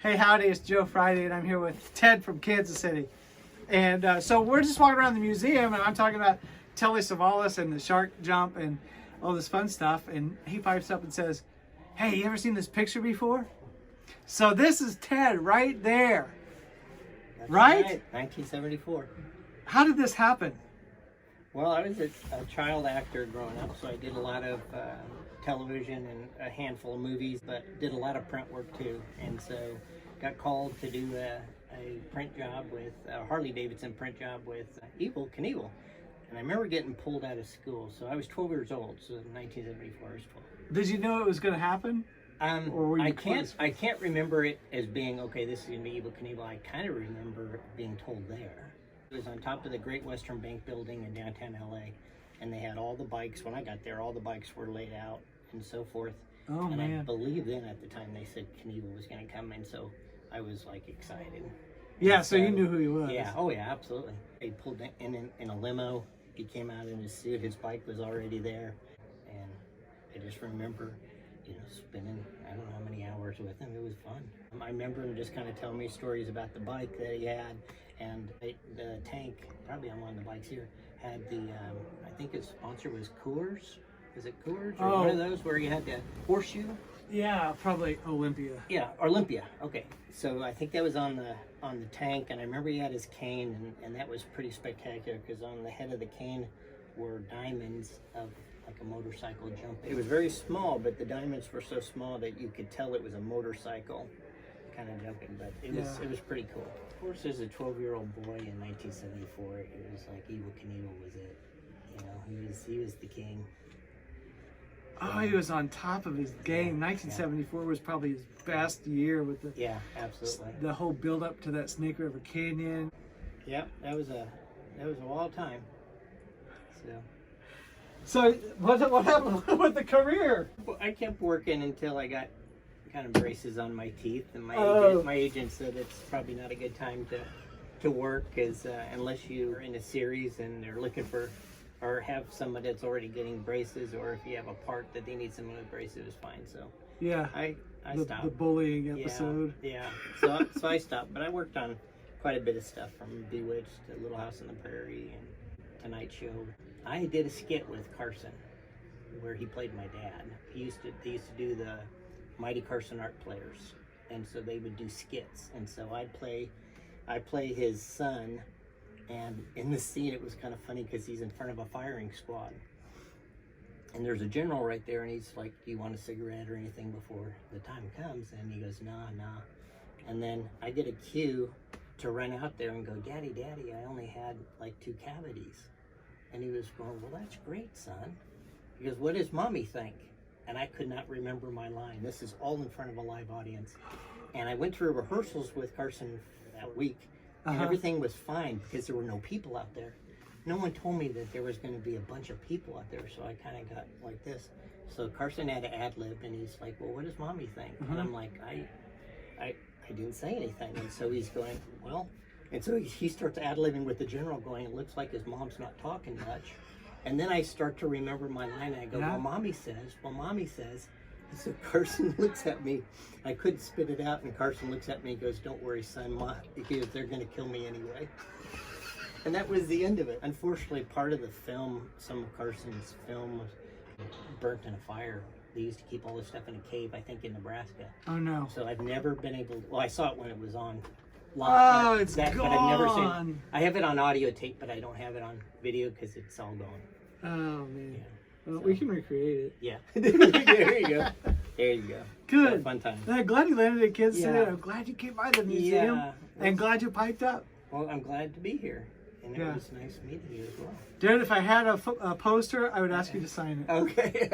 Hey, howdy, it's Joe Friday, and I'm here with Ted from Kansas City. And so we're just walking around the museum, and I'm talking about Telly Savalas and the shark jump and all this fun stuff. And he pipes up and says, hey, you ever seen this picture before? So this is Ted right there. That's right? 1974. How did this happen? Well, I was a child actor growing up, so I did a lot of television and a handful of movies, but did a lot of print work too. And so got called to do a print job with Harley Davidson print job with Evel Knievel. And I remember getting pulled out of school. So I was 12 years old. So in 1974, I was 12. Did you know it was going to happen? Or were you I can't remember it as being, okay, this is going to be Evel Knievel. I kind of remember being told there. It was on top of the Great Western Bank building in downtown LA. And they had all the bikes. When I got there, all the bikes were laid out and so forth. Oh, and man. I believe then at the time they said Knievel was going to come in. So I was like excited. Yeah, so you knew who he was. Yeah, oh yeah, absolutely. They pulled in a limo. He came out in his suit. His bike was already there. And I just remember, spending, I don't know how many hours with him. It was fun. I remember him just kind of telling me stories about the bike that he had. And the tank, probably on one of the bikes here, had the, I think his sponsor was Coors. Is it Coors? Or one of those where you had the horseshoe? Yeah, probably Olympia. Yeah, Olympia. Okay. So I think that was on the tank, and I remember he had his cane, and that was pretty spectacular because on the head of the cane were diamonds of like a motorcycle jump. It was very small, but the diamonds were so small that you could tell it was a motorcycle kind of jumping, but it was pretty cool. Of course, as a 12-year-old boy in 1974, it was like Evel Knievel was it. He was the king. Oh, he was on top of his game. 1974 was probably his best year with absolutely. The whole build up to that Snake River Canyon. Yeah, that was a wild time. So what happened with the career? Well, I kept working until I got kind of braces on my teeth, and my agent said it's probably not a good time to work, because unless you're in a series and they're looking for or have somebody that's already getting braces, or if you have a part that they need someone with braces, it was fine. So yeah, I stopped. The bullying episode. Yeah. So I stopped, but I worked on quite a bit of stuff, from Bewitched to Little House on the Prairie and Tonight Show. I did a skit with Carson where he played my dad. They used to do the Mighty Carson Art Players, and so they would do skits, and so I play his son. And in the scene, it was kind of funny because he's in front of a firing squad. And there's a general right there, and he's like, do you want a cigarette or anything before the time comes? And he goes, nah. And then I get a cue to run out there and go, Daddy, I only had like 2 cavities. And he was going, well, that's great, son. He goes, what does Mommy think? And I could not remember my line. This is all in front of a live audience. And I went through rehearsals with Carson that week. And everything was fine because there were no people out there. No one told me that there was going to be a bunch of people out there, so I kind of got like this. So Carson had to ad-lib, and he's like, well, what does Mommy think? And I'm like, I didn't say anything. And so he's going, well, and so he starts ad-libbing with the general going, it looks like his mom's not talking much. And then I start to remember my line, and I go, well, Mommy says. And so Carson looks at me. I couldn't spit it out, and Carson looks at me and goes, don't worry, son, because they're going to kill me anyway. And that was the end of it. Unfortunately, part of the film, some of Carson's film, was burnt in a fire. They used to keep all this stuff in a cave, I think, in Nebraska. Oh, no. So I've never been able to, well, I saw it when it was on. It's gone. But I've never seen, I have it on audio tape, but I don't have it on video because it's all gone. Oh, man. Yeah. Well, we can recreate it. Yeah. There you go. There you go. Good. Fun time. I'm glad you landed at Kansas City. I'm glad you came by the museum. Yeah. And glad you piped up. Well, I'm glad to be here. And it was nice meeting you as well. Dude, if I had a poster, I would ask you to sign it. Okay.